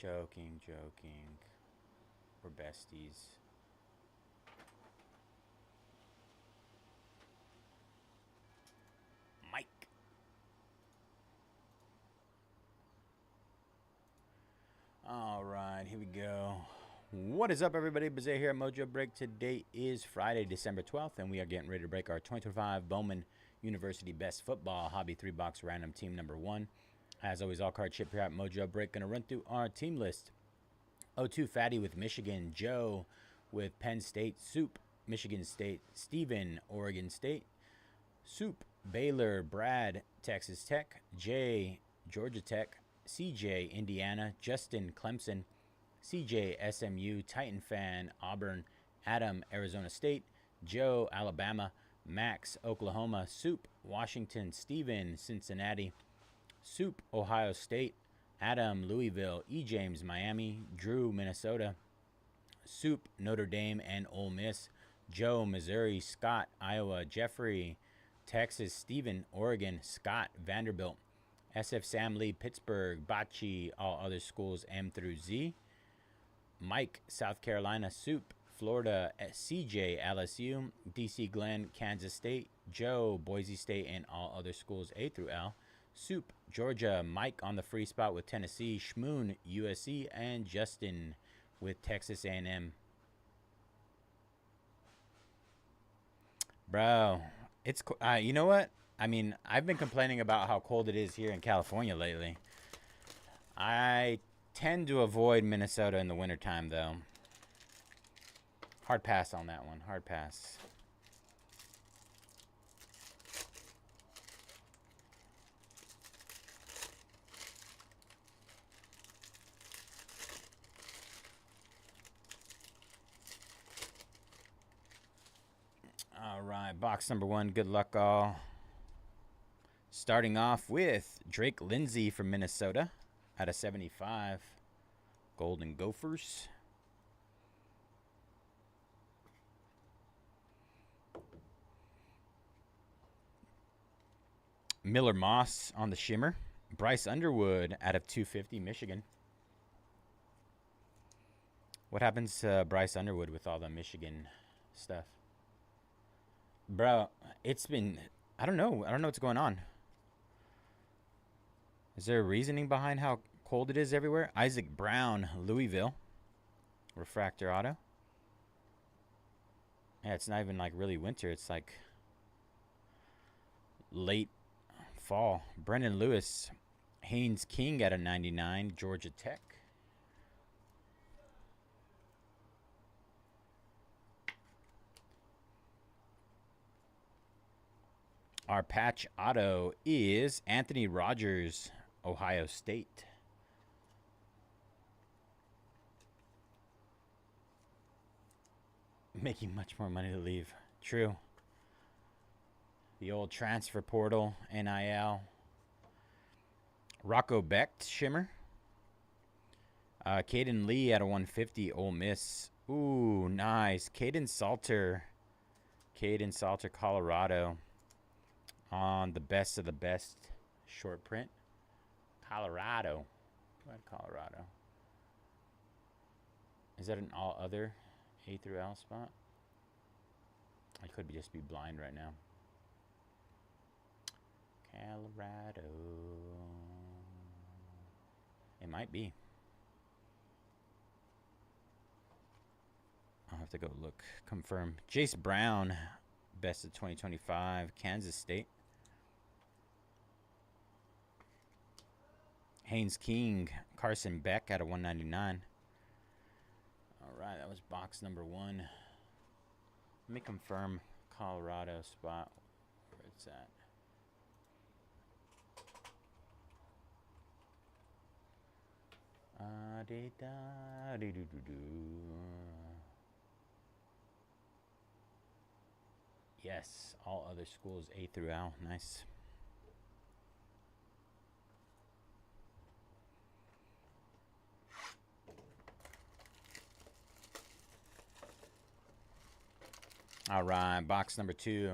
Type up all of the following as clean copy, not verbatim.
Joking, joking. We're besties. Mike. All right, here we go. What is up, everybody? Bazay here at Mojobreak. Today is Friday, December 12th, and we are getting ready to break our 2025 Bowman University Best Football Hobby 3-box random team number 1. As always, all card ship here at Mojobreak. Going to run through our team list. 02 Fatty with Michigan, Joe with Penn State, Soup, Michigan State, Steven, Oregon State, Soup, Baylor, Brad, Texas Tech, Jay, Georgia Tech, CJ, Indiana, Justin, Clemson, CJ, SMU, Titan Fan, Auburn, Adam, Arizona State, Joe, Alabama, Max, Oklahoma, Soup, Washington, Steven, Cincinnati, Soup, Ohio State, Adam, Louisville, E. James, Miami, Drew, Minnesota, Soup, Notre Dame and Ole Miss, Joe, Missouri, Scott, Iowa, Jeffrey, Texas, Stephen, Oregon, Scott, Vanderbilt, SF Sam Lee, Pittsburgh, Bocce, all other schools M through Z, Mike, South Carolina, Soup, Florida, CJ, LSU, DC Glenn, Kansas State, Joe, Boise State, and all other schools A through L, Soup, Georgia, Mike on the free spot with Tennessee, Schmoon, USC, and Justin with Texas A&M. Bro, it's you know what? I mean, I've been complaining about how cold it is here in California lately. I tend to avoid Minnesota in the wintertime, though. Hard pass on that one. Hard pass. All right, box number 1. Good luck, all. Starting off with Drake Lindsay from Minnesota out of 75. Golden Gophers. Miller Moss on the shimmer. Bryce Underwood out of 250, Michigan. What happens to Bryce Underwood with all the Michigan stuff? Bro, it's been... I don't know. I don't know what's going on. Is there a reasoning behind how cold it is everywhere? Isaac Brown, Louisville. Refractor auto. Yeah, it's not even like really winter. It's like late fall. Brendan Lewis, Haynes King out of 99, Georgia Tech. Our patch auto is Anthony Rogers, Ohio State. Making much more money to leave. True. The old transfer portal, NIL. Rocco Becht, shimmer. Caden Lee out of 150, Ole Miss. Ooh, nice. Caden Salter, Colorado. On the best of the best short print. Colorado. What Colorado? Is that an all other A through L spot? I could just be blind right now. Colorado. It might be. I'll have to go look. Confirm. Jace Brown, best of 2025, Kansas State. Haynes King, Carson Beck out of 199. All right, that was box number 1. Let me confirm Colorado spot where it's at. Yes, all other schools A through L. Nice. All right, box number 2.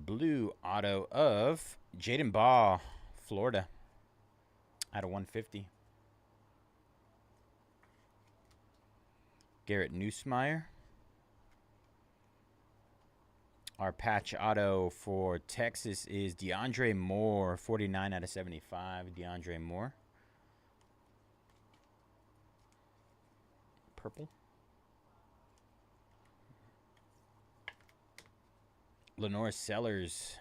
blue auto of Jaden Ball, Florida, out of 150. Garrett Nussmeier. Our patch auto for Texas is DeAndre Moore, 49 out of 75. DeAndre Moore. Purple. Lenore Sellers,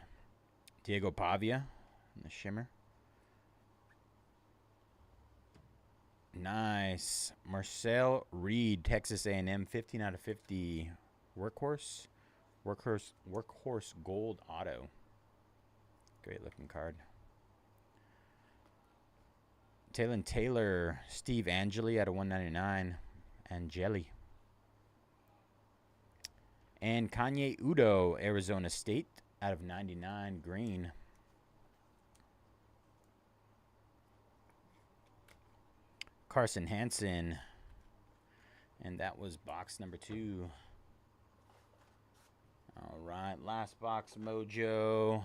Diego Pavia in the shimmer. Nice. Marcel Reed, Texas A&M, 15 out of 50. Workhorse gold auto. Great looking card. Taylor, Steve Angeli out of 199. Angeli. And Kanye Udo, Arizona State, out of 99, green. Carson Hansen, and that was box number 2. All right, last box, Mojo.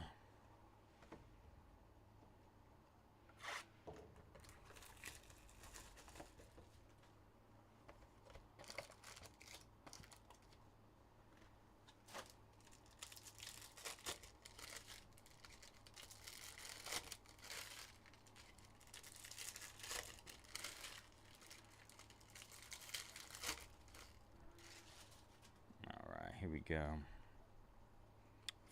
Here we go.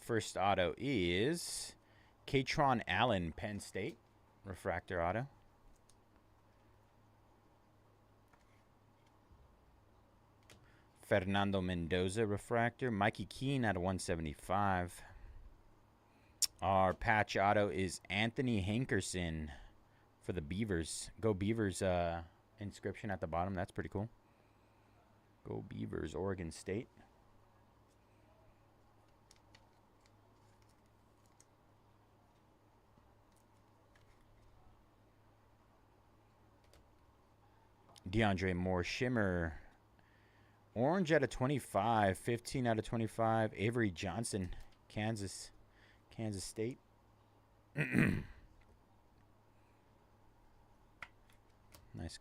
First auto is Katron Allen, Penn State, refractor auto. Fernando Mendoza, refractor. Mikey Keene out of 175. Our patch auto is Anthony Hankerson for the Beavers. Go Beavers inscription at the bottom. That's pretty cool. Go Beavers, Oregon State. DeAndre Moore, shimmer. Orange out of 25. 15 out of 25. Avery Johnson, Kansas State. Nice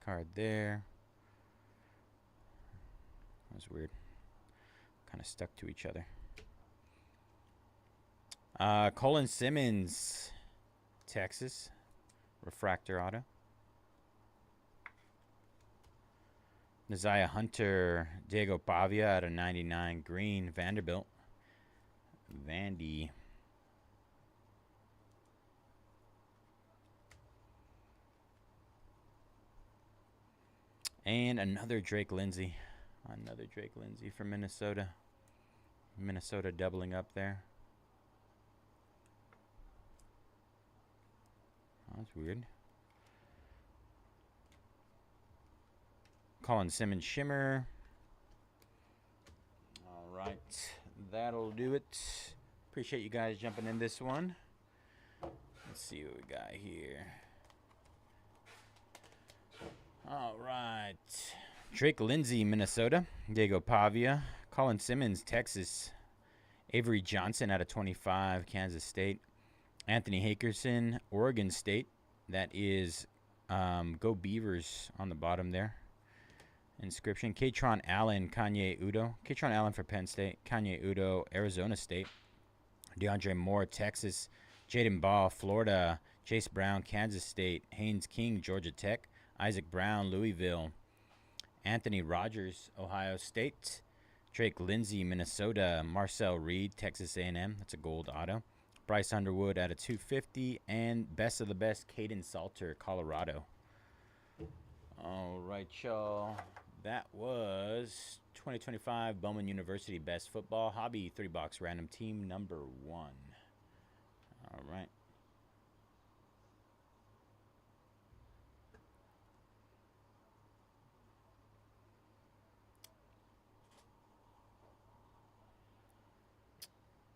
card there. That was weird. Kind of stuck to each other. Colin Simmons, Texas, refractor auto. Naziah Hunter, Diego Pavia out of 99, green. Vanderbilt, Vandy. And another Drake Lindsay. Another Drake Lindsay from Minnesota. Minnesota doubling up there. Oh, that's weird. Colin Simmons, shimmer. All right, that'll do it. Appreciate you guys jumping in this one. Let's see what we got here. All right, Drake Lindsay, Minnesota. Diego Pavia. Colin Simmons, Texas. Avery Johnson out of 25, Kansas State. Anthony Hankerson, Oregon State. That is Go Beavers on the bottom there. Inscription. Katron Allen, Kanye Udo. Katron Allen for Penn State. Kanye Udo, Arizona State. DeAndre Moore, Texas. Jaden Ball, Florida. Chase Brown, Kansas State. Haynes King, Georgia Tech. Isaac Brown, Louisville. Anthony Rogers, Ohio State. Drake Lindsay, Minnesota. Marcel Reed, Texas A&M. That's a gold auto. Bryce Underwood out of 250. And best of the best, Caden Salter, Colorado. All right, y'all. That was 2025 Bowman University Best Football Hobby 3-box random team number 1. All right.